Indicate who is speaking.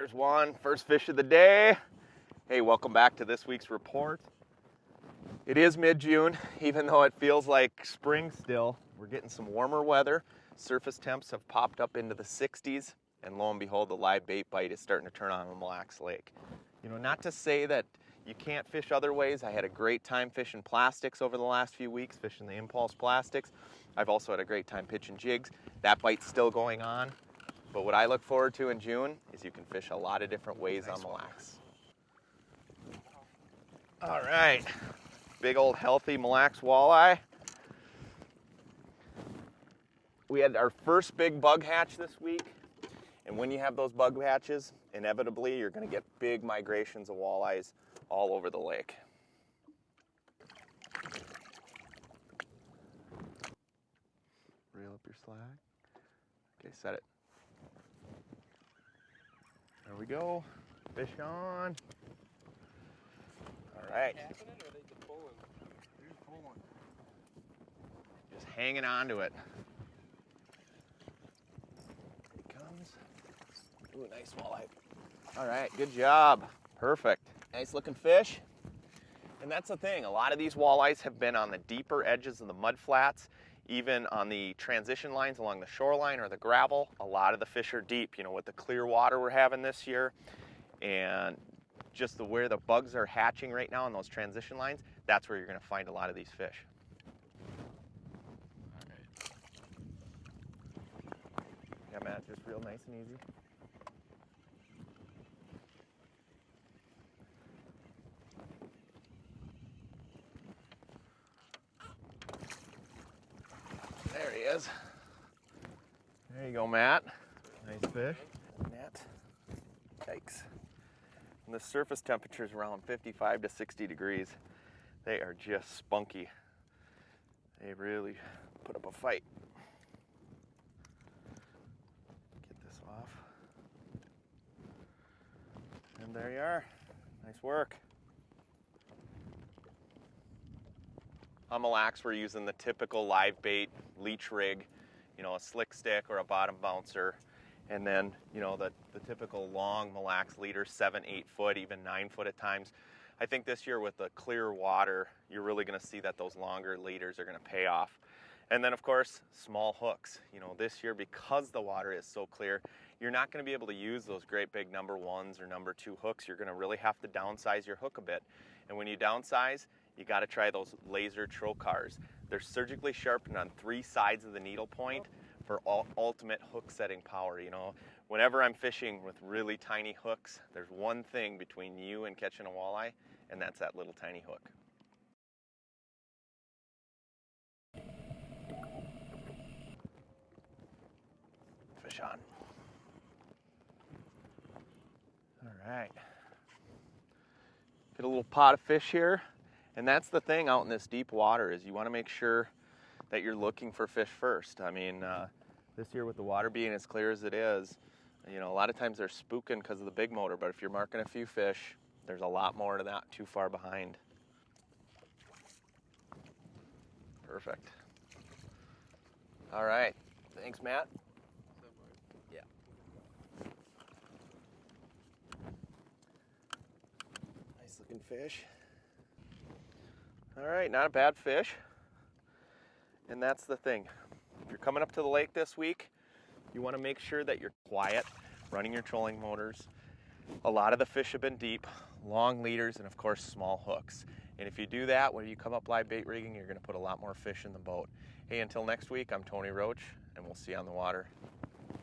Speaker 1: There's one, first fish of the day. Hey, welcome back to this week's report. It is mid-June, even though it feels like spring still. We're getting some warmer weather. Surface temps have popped up into the 60s, and lo and behold, the live bait bite is starting to turn on Mille Lacs Lake. You know, not to say that you can't fish other ways. I had a great time fishing plastics over the last few weeks, fishing the impulse plastics. I've also had a great time pitching jigs. That bite's still going on. But what I look forward to in June is you can fish a lot of different ways on Mille Lacs. All right, big old healthy Mille Lacs walleye. We had our first big bug hatch this week. And when you have those bug hatches, inevitably you're gonna get big migrations of walleyes all over the lake. Reel up your slag. Okay, set it. There we go. Fish on. All right. Just hanging on to it. Here he comes. Ooh, nice walleye. All right, good job. Perfect. Nice looking fish. And that's the thing, a lot of these walleyes have been on the deeper edges of the mud flats, even on the transition lines along the shoreline or the gravel. A lot of the fish are deep, you know, with the clear water we're having this year and just where the bugs are hatching right now on those transition lines, that's where you're going to find a lot of these fish. Yeah, Matt, just real nice and easy. There he is. There you go, Matt. Nice fish. Matt. Yikes. And the surface temperature is around 55 to 60 degrees. They are just spunky. They really put up a fight. Get this off. And there you are. Nice work. On Mille Lacs, we're using the typical live bait leech rig, you know, a slick stick or a bottom bouncer. And then, you know, the typical long Mille Lacs leader, 7, 8 foot, even 9 foot at times. I think this year with the clear water, you're really going to see that those longer leaders are going to pay off. And then, of course, small hooks. You know, this year, because the water is so clear, you're not going to be able to use those great big number 1s or number 2 hooks. You're going to really have to downsize your hook a bit. And when you downsize, you got to try those laser trocars. They're surgically sharpened on 3 sides of the needle point for ultimate hook setting power. You know, whenever I'm fishing with really tiny hooks, there's one thing between you and catching a walleye, and that's that little tiny hook. Fish on. All right. Get a little pot of fish here. And that's the thing out in this deep water is you want to make sure that you're looking for fish first. I mean, this year with the water being as clear as it is, you know, a lot of times they're spooking because of the big motor, but if you're marking a few fish, there's a lot more to that too far behind. Perfect. All right. Thanks, Matt. Yeah. Nice looking fish. All right, not a bad fish. And that's the thing. If you're coming up to the lake this week, you want to make sure that you're quiet, running your trolling motors. A lot of the fish have been deep, long leaders, and of course small hooks. And if you do that, when you come up live bait rigging, you're going to put a lot more fish in the boat. Hey, until next week, I'm Tony Roach, and we'll see you on the water.